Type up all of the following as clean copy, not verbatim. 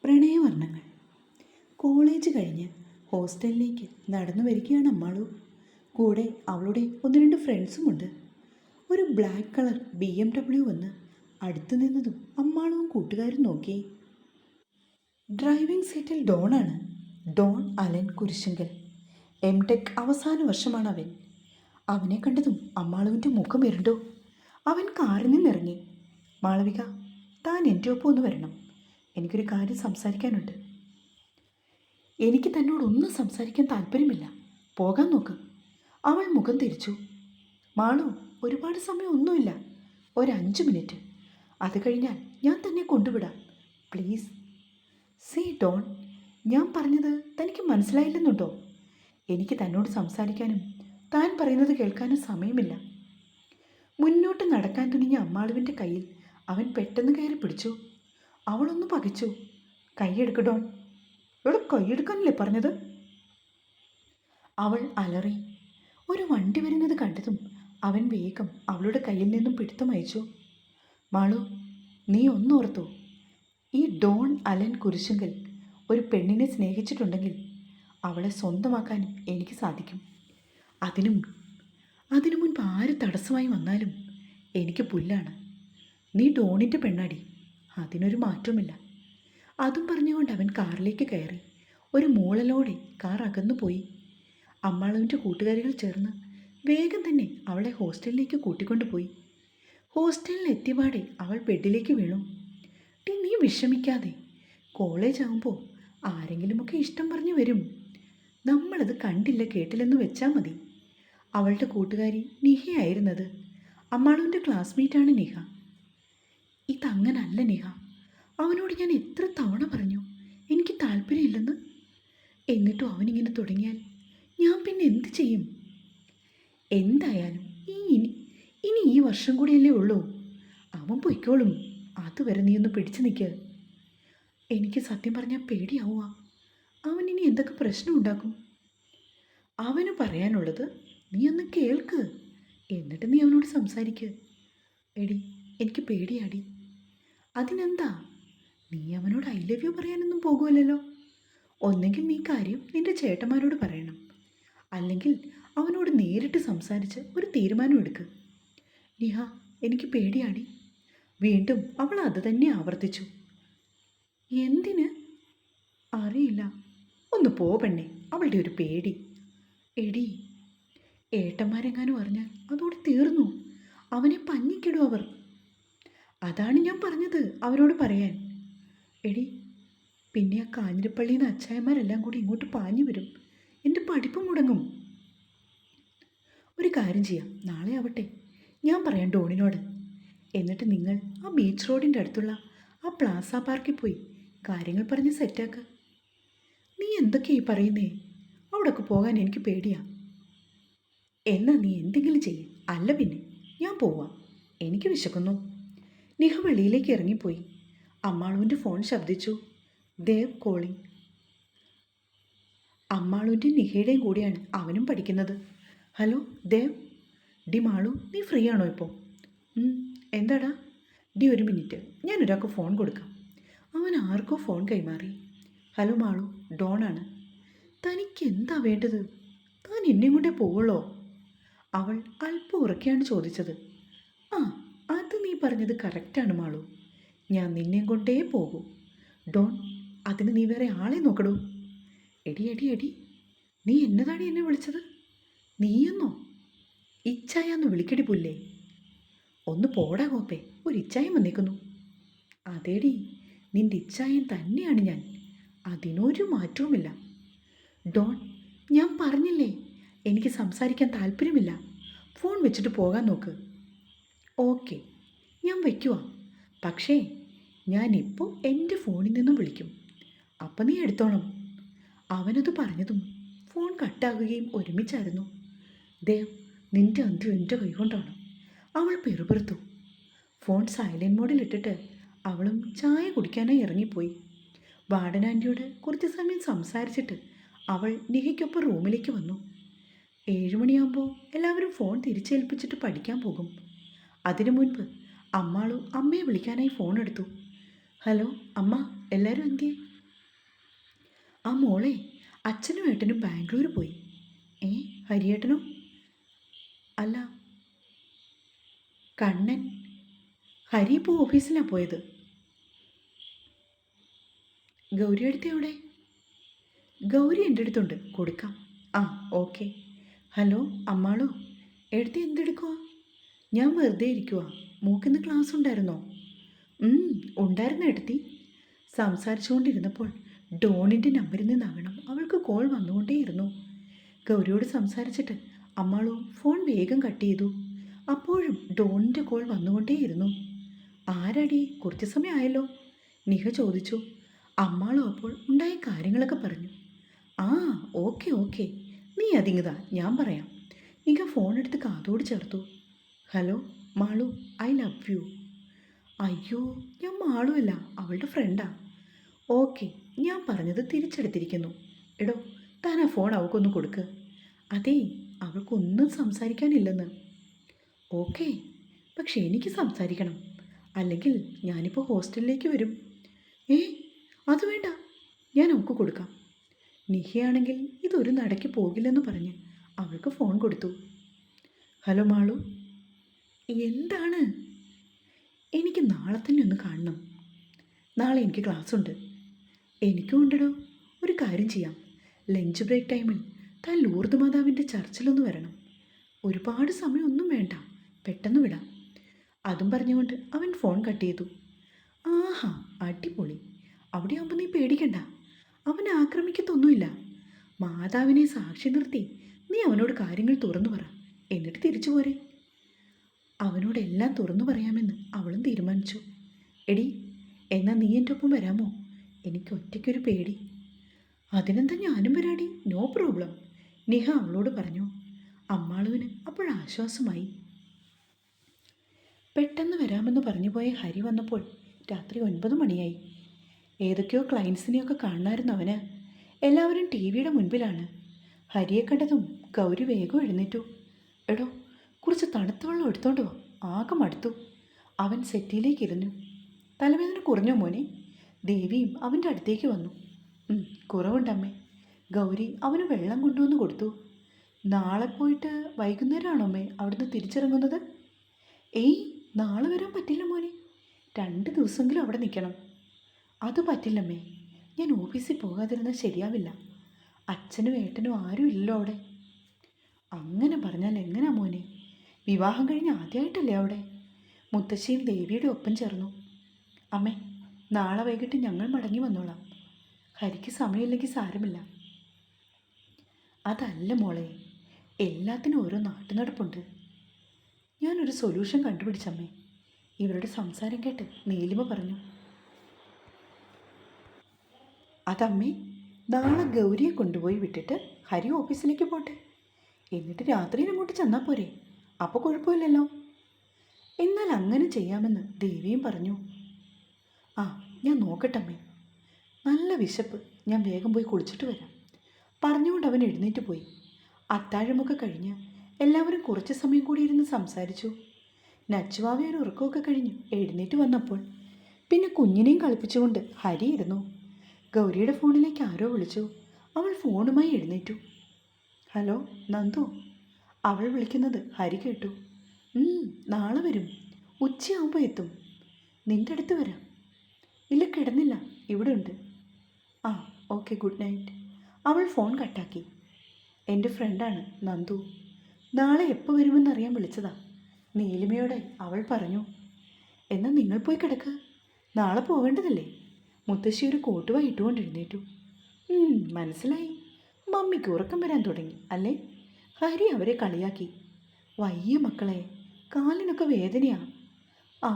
പ്രണയവർണ്ണങ്ങൾ. College കഴിഞ്ഞ് ഹോസ്റ്റലിലേക്ക് നടന്നു വരികയാണ് അമ്മാളു. കൂടെ അവളുടെ ഒന്ന് രണ്ട് ഫ്രണ്ട്സുമുണ്ട്. ഒരു ബ്ലാക്ക് കളർ BMW വന്ന് അടുത്തു നിന്നതും അമ്മാളുവും കൂട്ടുകാരും നോക്കി. ഡ്രൈവിംഗ് സീറ്റിൽ ഡോണാണ്. Don Allen Kurisunkal. M.Tech അവസാന വർഷമാണ് അവൻ. അവനെ കണ്ടതും അമ്മാളുവിൻ്റെ മുഖം ഇരുണ്ടു. അവൻ കാറിൽ നിന്നിറങ്ങി. മാളവിക, താൻ എൻ്റെ ഒപ്പം ഒന്ന് വരണം, എനിക്കൊരു കാര്യം സംസാരിക്കാനുണ്ട്. എനിക്ക് തന്നോടൊന്നും സംസാരിക്കാൻ താല്പര്യമില്ല, പോകാൻ നോക്ക്. അവൾ മുഖം തിരിച്ചു. മാളു, ഒരുപാട് സമയം ഒന്നുമില്ല, ഒരു 5 മിനിറ്റ്. അത് കഴിഞ്ഞാൽ ഞാൻ തന്നെ കൊണ്ടുവിടാം, പ്ലീസ്. സീ ഡോൺ, ഞാൻ പറഞ്ഞത് തനിക്ക് മനസ്സിലായില്ലെന്നുണ്ടോ? എനിക്ക് തന്നോട് സംസാരിക്കാനും താൻ പറയുന്നത് കേൾക്കാനും സമയമില്ല. മുന്നോട്ട് നടക്കാൻ തുനിഞ്ഞ അമ്മാളുവിൻ്റെ കയ്യിൽ അവൻ പെട്ടെന്ന് കയറി പിടിച്ചു. അവളൊന്ന് പകച്ചു. കൈയെടുക്ക് ഡോൺ. ഇവിടെ കൈയെടുക്കാനല്ലേ പറഞ്ഞത്? അവൾ അലറി. ഒരു വണ്ടി വരുന്നത് കണ്ടതും അവൻ വേഗം അവളുടെ കയ്യിൽ നിന്നും പിടുത്തം അയച്ചു. മാളു, നീ ഒന്നോർത്തു, ഈ ഡോൺ അലൻ കുരിശുങ്കൽ ഒരു പെണ്ണിനെ സ്നേഹിച്ചിട്ടുണ്ടെങ്കിൽ അവളെ സ്വന്തമാക്കാനും എനിക്ക് സാധിക്കും. അതിനു മുൻപ് ആര് തടസ്സമായി വന്നാലും എനിക്ക് പുല്ലാണ്. നീ ഡോണിൻ്റെ പെണ്ണാടി, അതിനൊരു മാറ്റവുമില്ല. അതും പറഞ്ഞുകൊണ്ട് അവൻ കാറിലേക്ക് കയറി. ഒരു മൂളലോടെ കാർ അകന്നുപോയി. അമ്മാളുവിൻ്റെ കൂട്ടുകാരികൾ ചേർന്ന് വേഗം തന്നെ അവളെ ഹോസ്റ്റലിലേക്ക് കൂട്ടിക്കൊണ്ടുപോയി. ഹോസ്റ്റലിൽ എത്തിയപാടെ അവൾ ബെഡിലേക്ക് വീണു. നീ വിഷമിക്കാതെ, കോളേജ് ആകുമ്പോൾ ആരെങ്കിലുമൊക്കെ ഇഷ്ടം പറഞ്ഞു വരും. നമ്മളത് കണ്ടില്ല കേട്ടില്ലെന്ന് വെച്ചാൽ മതി. അവളുടെ കൂട്ടുകാരി നിഹയായിരുന്നത്. അമ്മാളുവിൻ്റെ ക്ലാസ്മേറ്റാണ് നിഹ. ഇതങ്ങനല്ല നിഹ, അവനോട് ഞാൻ എത്ര തവണ പറഞ്ഞു എനിക്ക് താല്പര്യമില്ലെന്ന്. എന്നിട്ടും അവനിങ്ങനെ തുടങ്ങിയാൽ ഞാൻ പിന്നെ എന്ത് ചെയ്യും? എന്തായാലും ഇനി ഈ വർഷം കൂടിയല്ലേ ഉള്ളൂ, അവൻ പൊയ്ക്കോളും. അതുവരെ നീ ഒന്ന് പിടിച്ചു നിൽക്ക്. എനിക്ക് സത്യം പറഞ്ഞാൽ പേടിയാവുക. അവൻ ഇനി എന്തൊക്കെ പ്രശ്നം ഉണ്ടാക്കും? അവന് പറയാനുള്ളത് നീ ഒന്ന് കേൾക്ക്, എന്നിട്ട് നീ അവനോട് സംസാരിക്ക്. എടി, എനിക്ക് പേടിയാടി. അതിനെന്താ, നീ അവനോട് ഐ ലവ് യു പറയാനൊന്നും പോകുമല്ലോ. ഒന്നെങ്കിൽ നീ കാര്യം നിന്റെ ചേട്ടന്മാരോട് പറയണം, അല്ലെങ്കിൽ അവനോട് നേരിട്ട് സംസാരിച്ച് ഒരു തീരുമാനം എടുക്ക്. നിഹ, എനിക്ക് പേടിയാടി. വീണ്ടും അവൾ അത് തന്നെ ആവർത്തിച്ചു. എന്തിന്? അറിയില്ല. ഒന്ന് പോ പെണ്ണെ, അവളുടെ ഒരു പേടി. എടി, ഏട്ടന്മാരെങ്ങാനും അറിഞ്ഞാൽ അതോടെ തീർന്നു. അവനെ പഞ്ഞിക്കിടും അവർ. അതാണ് ഞാൻ പറഞ്ഞത് അവരോട് പറയാൻ. എടി, പിന്നെ ആ കാഞ്ഞിരപ്പള്ളിയിൽ നിന്ന് അച്ചായന്മാരെല്ലാം കൂടി ഇങ്ങോട്ട് പാഞ്ഞു വരും. എൻ്റെ പഠിപ്പ് മുടങ്ങും. ഒരു കാര്യം ചെയ്യാം, നാളെ ആവട്ടെ, ഞാൻ പറയാം ഡോണിനോട്. എന്നിട്ട് നിങ്ങൾ ആ ബീച്ച് റോഡിൻ്റെ അടുത്തുള്ള ആ പ്ലാസ പാർക്കിൽ പോയി കാര്യങ്ങൾ പറഞ്ഞ് സെറ്റാക്കുക. നീ എന്തൊക്കെയായി പറയുന്നേ? അവിടെയൊക്കെ പോകാൻ എനിക്ക് പേടിയാ. എന്നാൽ നീ എന്തെങ്കിലും ചെയ്യ്, അല്ല പിന്നെ ഞാൻ പോവാം, എനിക്ക് വിശക്കുന്നു. നിഹ വെളിയിലേക്ക് ഇറങ്ങിപ്പോയി. അമ്മാളുവിൻ്റെ ഫോൺ ശബ്ദിച്ചു. ദേവ് കോളിംഗ്. അമ്മാളുവിൻ്റെ നിഹയുടെയും കൂടിയാണ് അവനും പഠിക്കുന്നത്. ഹലോ ദേവ്. ഡി മാളു, നീ ഫ്രീ ആണോ ഇപ്പോൾ? എന്താടാ? ഡി ഒരു മിനിറ്റ്, ഞാനൊരാൾക്ക് ഫോൺ കൊടുക്കാം. അവൻ ആർക്കോ ഫോൺ കൈമാറി. ഹലോ മാളു, ഡോണാണ്. തനിക്ക് എന്താ വേണ്ടത്? താൻ എന്നെ കൊണ്ടേ പോവുള്ളോ? അവൾ അല്പം ഉറക്കെയാണ് ചോദിച്ചത്. ആ, അത് നീ പറഞ്ഞത് കറക്റ്റാണ് മാളു, ഞാൻ നിന്നെ കൊണ്ടേ പോകൂ. ഡോൺ, അതിന് നീ വേറെ ആളെ നോക്കടൂ. എടി എടി എടി, നീ എന്നതാണ് എന്നെ വിളിച്ചത്? നീയെന്നോ? ഇച്ചായാന്ന് വിളിക്കടി പുല്ലേ. ഒന്ന് പോടാ കോപ്പേ, ഒരു ഇച്ചായം വന്നേക്കുന്നു. അതേടി, നിൻ്റെ ഇച്ചായം തന്നെയാണ് ഞാൻ, അതിനൊരു മാറ്റവുമില്ല. ഡോൺ, ഞാൻ പറഞ്ഞില്ലേ എനിക്ക് സംസാരിക്കാൻ താല്പര്യമില്ല. ഫോൺ വെച്ചിട്ട് പോകാൻ നോക്ക്. ഓക്കെ, ഞാൻ വയ്ക്കുവാ. പക്ഷേ ഞാനിപ്പോൾ എൻ്റെ ഫോണിൽ നിന്നും വിളിക്കും, അപ്പം നീ എടുത്തോണം. അവനത് പറഞ്ഞതും ഫോൺ കട്ടാകുകയും ഒരുമിച്ചായിരുന്നു. ദേവ്, നിൻ്റെ അന്ത്യം എൻ്റെ കൈകൊണ്ടാണ്. അവൾ പെറുപെറുത്തു. ഫോൺ സൈലൻറ്റ് മോഡിലിട്ടിട്ട് അവളും ചായ കുടിക്കാനായി ഇറങ്ങിപ്പോയി. വാർഡൻ ആൻറ്റിയോട് കുറച്ച് സമയം സംസാരിച്ചിട്ട് അവൾ നിഹയ്ക്കൊപ്പം റൂമിലേക്ക് വന്നു. 7 മണിയാകുമ്പോൾ എല്ലാവരും ഫോൺ തിരിച്ചേൽപ്പിച്ചിട്ട് പഠിക്കാൻ പോകും. അതിനു മുൻപ് അമ്മാളു അമ്മയെ വിളിക്കാനായി ഫോൺ എടുത്തു. ഹലോ അമ്മ, എല്ലാവരും എന്തിയെ? ആ മോളെ, അച്ഛനും ഏട്ടനും ബാംഗ്ലൂർ പോയി. ഏ, ഹരിയേട്ടനോ? അല്ല, കണ്ണൻ. ഹരി ഇപ്പോൾ ഓഫീസിലാണ് പോയത്. ഗൗരി എടുത്ത് എവിടെ? ഗൗരി എൻ്റെ അടുത്തുണ്ട്, കൊടുക്കാം. ആ, ഓക്കെ. ഹലോ അമ്മാളോ, എടുത്ത് എന്തെടുക്കുവാ? ഞാൻ വെറുതെ ഇരിക്കുവാ. മൂക്കിന്ന് ക്ലാസ് ഉണ്ടായിരുന്നോ? ഉണ്ടായിരുന്നു എടുത്തി. സംസാരിച്ചുകൊണ്ടിരുന്നപ്പോൾ ഡോണിൻ്റെ നമ്പറിൽ നിന്നാകണം അവൾക്ക് കോൾ വന്നുകൊണ്ടേയിരുന്നു. ഗൗരിയോട് സംസാരിച്ചിട്ട് അമ്മാളോ ഫോൺ വേഗം കട്ട് ചെയ്തു. അപ്പോഴും ഡോണിൻ്റെ കോൾ വന്നുകൊണ്ടേയിരുന്നു. ആരടി, കുറച്ച് സമയമായല്ലോ? നിഹ ചോദിച്ചു. അമ്മാളോ അപ്പോൾ ഉണ്ടായ കാര്യങ്ങളൊക്കെ പറഞ്ഞു. ആ, ഓക്കെ ഓക്കെ, നീ അതിങ്ങതാ, ഞാൻ പറയാം. നിഹ ഫോൺ എടുത്ത് കാതോട് ചേർത്തു. Hello Malu, I love you. അയ്യോ, ഞാൻ മാളുവല്ല, അവളുടെ ഫ്രണ്ടാ. ഓക്കെ, ഞാൻ പറഞ്ഞത് തിരിച്ചെടുത്തിരിക്കുന്നു. എടോ, താൻ ആ ഫോൺ അവൾക്കൊന്ന് കൊടുക്ക്. അതേ, അവൾക്കൊന്നും സംസാരിക്കാനില്ലെന്ന്. ഓക്കെ, പക്ഷെ എനിക്ക് സംസാരിക്കണം, അല്ലെങ്കിൽ ഞാനിപ്പോൾ ഹോസ്റ്റലിലേക്ക് വരും. ഏ, അത് വേണ്ട, ഞാൻ അവൾക്ക് കൊടുക്കാം. നിഹയാണെങ്കിൽ ഇതൊരു നടക്ക് പോകില്ലെന്ന് പറഞ്ഞ് അവൾക്ക് ഫോൺ കൊടുത്തു. ഹലോ മാളു. എന്താണ്? എനിക്ക് നാളെ തന്നെ ഒന്ന് കാണണം. നാളെ എനിക്ക് ക്ലാസ് ഉണ്ട്. എനിക്കും ഉണ്ടടോ. ഒരു കാര്യം ചെയ്യാം, ലഞ്ച് ബ്രേക്ക് ടൈമിൽ താൻ ലൂർദ് മാതാവിൻ്റെ ചർച്ചിലൊന്ന് വരണം. ഒരുപാട് സമയമൊന്നും വേണ്ട, പെട്ടെന്ന് വിടാം. അതും പറഞ്ഞുകൊണ്ട് അവൻ ഫോൺ കട്ട് ചെയ്തു. ആഹാ, അടിപൊളി. അവിടെ ആകുമ്പോൾ നീ പേടിക്കണ്ട, അവനെ ആക്രമിക്കത്തൊന്നുമില്ല. മാതാവിനെ സാക്ഷി നിർത്തി നീ അവനോട് കാര്യങ്ങൾ തുറന്നു പറ, എന്നിട്ട് തിരിച്ചു പോരെ. അവനോടെല്ലാം തുറന്നു പറയാമെന്ന് അവളും തീരുമാനിച്ചു. എടി, എന്നാൽ നീ എൻ്റെ ഒപ്പം വരാമോ? എനിക്ക് ഒറ്റയ്ക്കൊരു പേടി. അതിനെന്താ, ഞാനും വരാടി, നോ പ്രോബ്ലം, നിഹ അവളോട് പറഞ്ഞു. അമ്മാളുവിന് അപ്പോഴാശ്വാസമായി. പെട്ടെന്ന് വരാമെന്ന് പറഞ്ഞു പോയ ഹരി വന്നപ്പോൾ രാത്രി 9 മണിയായി. ഏതൊക്കെയോ ക്ലയൻസിനെയൊക്കെ കാണാമായിരുന്നു അവന്. എല്ലാവരും ടി വിയുടെ മുൻപിലാണ്. ഹരിയെ കണ്ടതും ഗൗരി വേഗം എഴുന്നേറ്റു. എടോ, കുറച്ച് തണുത്ത വെള്ളം എടുത്തോണ്ട് വാ, ആകെ മടുത്തു. അവൻ സെറ്റിയിലേക്ക് ഇരുന്നു. തലവേദന കുറഞ്ഞോ മോനെ? ദേവിയും അവൻ്റെ അടുത്തേക്ക് വന്നു. കുറവുണ്ടമ്മേ. ഗൗരി അവന് വെള്ളം കൊണ്ടുവന്ന് കൊടുത്തു. നാളെ പോയിട്ട് വൈകുന്നേരമാണോ അമ്മേ അവിടുന്ന് തിരിച്ചിറങ്ങുന്നത്? ഏയ്, നാളെ വരാൻ പറ്റില്ല മോനെ, 2 ദിവസമെങ്കിലും അവിടെ നിൽക്കണം. അത് പറ്റില്ലമ്മേ, ഞാൻ ഓഫീസിൽ പോകാതിരുന്നാൽ ശരിയാവില്ല. അച്ഛനും ഏട്ടനും ആരും ഇല്ലല്ലോ അവിടെ. അങ്ങനെ പറഞ്ഞാൽ എങ്ങനെയാ മോനെ? വിവാഹം കഴിഞ്ഞ് ആദ്യമായിട്ടല്ലേ അവിടെ? മുത്തശ്ശിയും ദേവിയുടെ ഒപ്പം ചേർന്നു. അമ്മേ, നാളെ വൈകിട്ട് ഞങ്ങൾ മടങ്ങി വന്നോളാം. ഹരിക്ക് സമയമില്ലെങ്കിൽ സാരമില്ല. അതല്ല മോളെ, എല്ലാത്തിനും ഓരോ നാട്ടുനടപ്പുണ്ട്. ഞാനൊരു സൊല്യൂഷൻ കണ്ടുപിടിച്ചമ്മേ. ഇവരുടെ സംസാരം കേട്ട് നീലിമ പറഞ്ഞു. അതമ്മേ, നാളെ ഗൗരിയെ കൊണ്ടുപോയി വിട്ടിട്ട് ഹരി ഓഫീസിലേക്ക് പോട്ടെ. എന്നിട്ട് രാത്രിയിൽ അങ്ങോട്ട് ചെന്നാൽ പോരെ, അപ്പോൾ കുഴപ്പമില്ലല്ലോ. എന്നാൽ അങ്ങനെ ചെയ്യാമെന്ന് ദേവിയും പറഞ്ഞു. ആ, ഞാൻ നോക്കട്ടമ്മേ. നല്ല വിശപ്പ്, ഞാൻ വേഗം പോയി കുളിച്ചിട്ട് വരാം. പറഞ്ഞുകൊണ്ട് അവൻ എഴുന്നേറ്റ് പോയി. അത്താഴമൊക്കെ കഴിഞ്ഞ് എല്ലാവരും കുറച്ച് സമയം കൂടി ഇരുന്ന് സംസാരിച്ചു. നച്ചുവാവി ഒരു ഉറക്കമൊക്കെ കഴിഞ്ഞ് എഴുന്നേറ്റ് വന്നപ്പോൾ പിന്നെ കുഞ്ഞിനെയും കളിപ്പിച്ചുകൊണ്ട് ഹരി ഇരുന്നു. ഗൗരിയുടെ ഫോണിലേക്ക് ആരോ വിളിച്ചു. അവൾ ഫോണുമായി എഴുന്നേറ്റു. ഹലോ നന്ദു. അവൾ വിളിക്കുന്നത് ഹരി കേട്ടു. നാളെ വരും, ഉച്ചയാകുമ്പോൾ എത്തും. നിൻ്റെ അടുത്ത് വരാം. ഇല്ല, കിടന്നില്ല, ഇവിടെ ഉണ്ട്. ആ, ഓക്കെ, ഗുഡ് നൈറ്റ്. അവൾ ഫോൺ കട്ടാക്കി. എൻ്റെ ഫ്രണ്ടാണ് നന്ദു, നാളെ എപ്പോൾ വരുമെന്നറിയാൻ വിളിച്ചതാ. നീലിമയോടെ അവൾ പറഞ്ഞു. എന്നാൽ നിങ്ങൾ പോയി കിടക്കുക, നാളെ പോകേണ്ടതല്ലേ. മുത്തശ്ശി ഒരു കോട്ടുവായി ഇട്ടുകൊണ്ട് എഴുന്നേറ്റു. മനസ്സിലായി, മമ്മിക്ക് ഉറക്കം വരാൻ തുടങ്ങി അല്ലേ? ഹരി അവരെ കളിയാക്കി. വയ്യ മക്കളെ, കാലിനൊക്കെ വേദനയാ. ആ,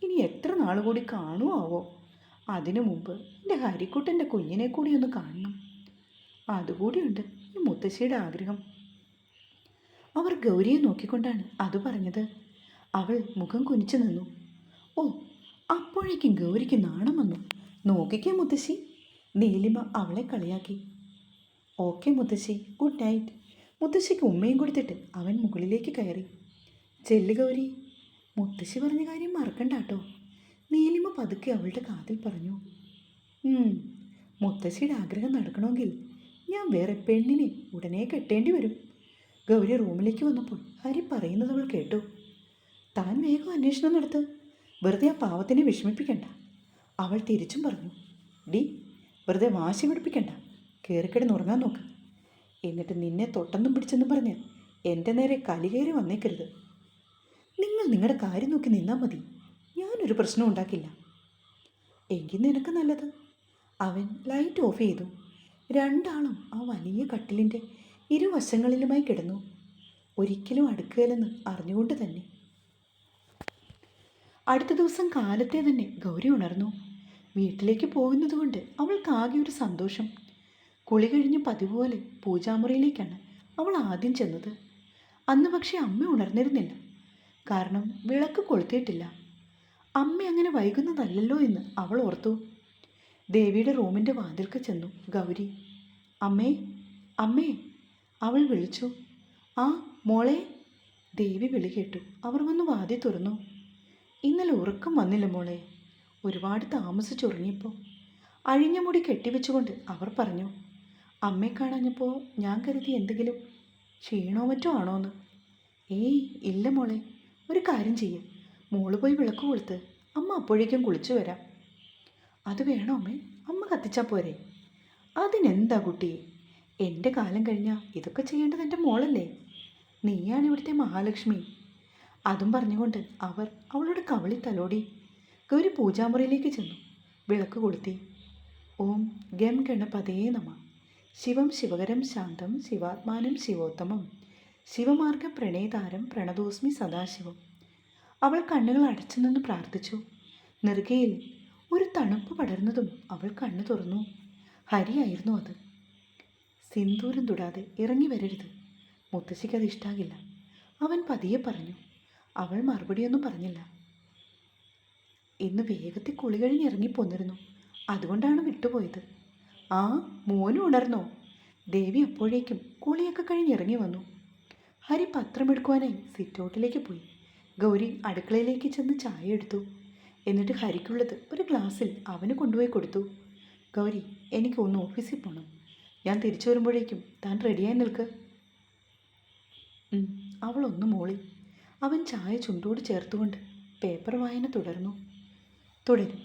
ഇനി എത്ര നാൾ കൂടി കാണുമാവോ? അതിനു മുമ്പ് എൻ്റെ ഹരിക്കുട്ടൻ്റെ കുഞ്ഞിനെ കൂടി ഒന്ന് കാണണം. അതുകൂടിയുണ്ട് ഈ മുത്തശ്ശിയുടെ ആഗ്രഹം. അവർ ഗൗരിയെ നോക്കിക്കൊണ്ടാണ് അത് പറഞ്ഞത്. അവൾ മുഖം കുനിച്ചു നിന്നു. ഓ, അപ്പോഴേക്കും ഗൗരിക്ക് നാണം വന്നു. നോക്കിക്കേ മുത്തശ്ശി, നീലിമ അവളെ കളിയാക്കി. ഓക്കെ മുത്തശ്ശി, ഗുഡ് നൈറ്റ്. മുത്തശ്ശിക്ക് ഉമ്മയും കൊടുത്തിട്ട് അവൻ മുകളിലേക്ക് കയറി. ചെല്ലു ഗൗരി, മുത്തശ്ശി പറഞ്ഞ കാര്യം മറക്കണ്ട കേട്ടോ, നീലിമ പതുക്കെ അവളുടെ കാതിൽ പറഞ്ഞു. മുത്തശ്ശിയുടെ ആഗ്രഹം നടക്കണമെങ്കിൽ ഞാൻ വേറെ പെണ്ണിനെ ഉടനെ കെട്ടേണ്ടി വരും. ഗൗരി റൂമിലേക്ക് വന്നപ്പോൾ ഹരി പറയുന്നത് അവൾ കേട്ടു. താൻ വേഗം അന്വേഷണം നടത്ത്, വെറുതെ ആ പാവത്തിനെ വിഷമിപ്പിക്കണ്ട. അവൾ തിരിച്ചും പറഞ്ഞു. ഡി, വെറുതെ വാശി പിടിപ്പിക്കണ്ട, കയറിക്കിടന്ന് ഉറങ്ങാൻ നോക്ക്. എന്നിട്ട് നിന്നെ തൊട്ടെന്നും പിടിച്ചെന്നും പറഞ്ഞ് എൻ്റെ നേരെ കലികേറി വന്നേക്കരുത്. നിങ്ങൾ നിങ്ങളുടെ കാര്യം നോക്കി നിന്നാൽ മതി, ഞാനൊരു പ്രശ്നം ഉണ്ടാക്കില്ല. എങ്കിൽ നിനക്ക് നല്ലത്. അവൻ ലൈറ്റ് ഓഫ് ചെയ്തു. രണ്ടാളും ആ വലിയ കട്ടിലിൻ്റെ ഇരുവശങ്ങളിലുമായി കിടന്നു. ഒരിക്കലും അടുക്കുകയില്ലെന്ന് അറിഞ്ഞുകൊണ്ട് തന്നെ. അടുത്ത ദിവസം കാലത്തെ തന്നെ ഗൗരി ഉണർന്നു. വീട്ടിലേക്ക് പോകുന്നത് കൊണ്ട് അവൾക്കാകെ ഒരു സന്തോഷം. കുളി കഴിഞ്ഞ് പതിപോലെ പൂജാമുറിയിലേക്കാണ് അവൾ ആദ്യം ചെന്നത്. അന്ന് പക്ഷേ അമ്മ ഉണർന്നിരുന്നില്ല. കാരണം വിളക്ക് കൊളുത്തിയിട്ടില്ല. അമ്മ അങ്ങനെ വൈകുന്നതല്ലല്ലോ എന്ന് അവൾ ഓർത്തു. ദേവിയുടെ റൂമിൻ്റെ വാതിൽക്ക് ചെന്നു ഗൗരി. അമ്മേ, അമ്മേ, അവൾ വിളിച്ചു. ആ മോളെ. ദേവി വിളി കേട്ടു. അവർ വന്ന് വാതിൽ തുറന്നു. ഇന്നലെ ഉറക്കം വന്നില്ല മോളെ, ഒരുപാട് താമസിച്ചുറങ്ങിയപ്പോൾ. അഴിഞ്ഞ മുടി കെട്ടിവെച്ചുകൊണ്ട് അവർ പറഞ്ഞു. അമ്മയെ കാണാഞ്ഞപ്പോൾ ഞാൻ കരുതി എന്തെങ്കിലും ക്ഷീണോ മറ്റോ ആണോന്ന്. ഏയ് ഇല്ല മോളെ, ഒരു കാര്യം ചെയ്യും, മോള് പോയി വിളക്ക് കൊളുത്ത്, അമ്മ അപ്പോഴേക്കും കുളിച്ചു വരാം. അത് വേണോ അമ്മേ? അമ്മ കത്തിച്ചാൽ പോരെ? അതിനെന്താ കുട്ടി, എൻ്റെ കാലം കഴിഞ്ഞാൽ ഇതൊക്കെ ചെയ്യേണ്ടത് എൻ്റെ മോളല്ലേ. നീയാണ് ഇവിടുത്തെ മഹാലക്ഷ്മി. അതും പറഞ്ഞുകൊണ്ട് അവർ അവളുടെ കവളി തലോടി. ഗൗരി പൂജാമുറിയിലേക്ക് ചെന്നു. വിളക്ക് കൊളുത്തി. ഓം ഗം ഗണപതേ നമ. ശിവം ശിവകരം ശാന്തം ശിവാത്മാനം ശിവോത്തമം ശിവമാർഗ പ്രണേതാരം പ്രണതോസ്മി സദാശിവം. അവൾ കണ്ണുകൾ അടച്ചു നിന്ന് പ്രാർത്ഥിച്ചു. നെറുകയിൽ ഒരു തണുപ്പ് പടർന്നതും അവൾ കണ്ണു തുറന്നു. ഹരിയായിരുന്നു അത്. സിന്ദൂരം തൊടാതെ ഇറങ്ങി വരരുത്, മുത്തശ്ശിക്കത് ഇഷ്ടാകില്ല, അവൻ പതിയെ പറഞ്ഞു. അവൾ മറുപടിയൊന്നും പറഞ്ഞില്ല. ഇന്ന് വേഗത്തിൽ കുളി കഴിഞ്ഞ് ഇറങ്ങിപ്പോന്നിരുന്നു, അതുകൊണ്ടാണ് വിട്ടുപോയത്. ആ, മോനും ഉണർന്നോ? ദേവി അപ്പോഴേക്കും കുളിയൊക്കെ കഴിഞ്ഞ് ഇറങ്ങി വന്നു. ഹരി പത്രമെടുക്കുവാനായി സിറ്റൗട്ടിലേക്ക് പോയി. ഗൗരി അടുക്കളയിലേക്ക് ചെന്ന് ചായ എടുത്തു. എന്നിട്ട് ഹരിക്കുള്ളത് ഒരു ഗ്ലാസ്സിൽ അവന് കൊണ്ടുപോയി കൊടുത്തു. ഗൗരി, എനിക്ക് ഒന്ന് ഓഫീസിൽ പോകണം, ഞാൻ തിരിച്ചു വരുമ്പോഴേക്കും താൻ റെഡിയായി നിൽക്ക്. അവളൊന്ന് മൂളി. അവൻ ചായ ചുണ്ടോട് ചേർത്തുകൊണ്ട് പേപ്പർ വായന തുടർന്നു. തുടരും.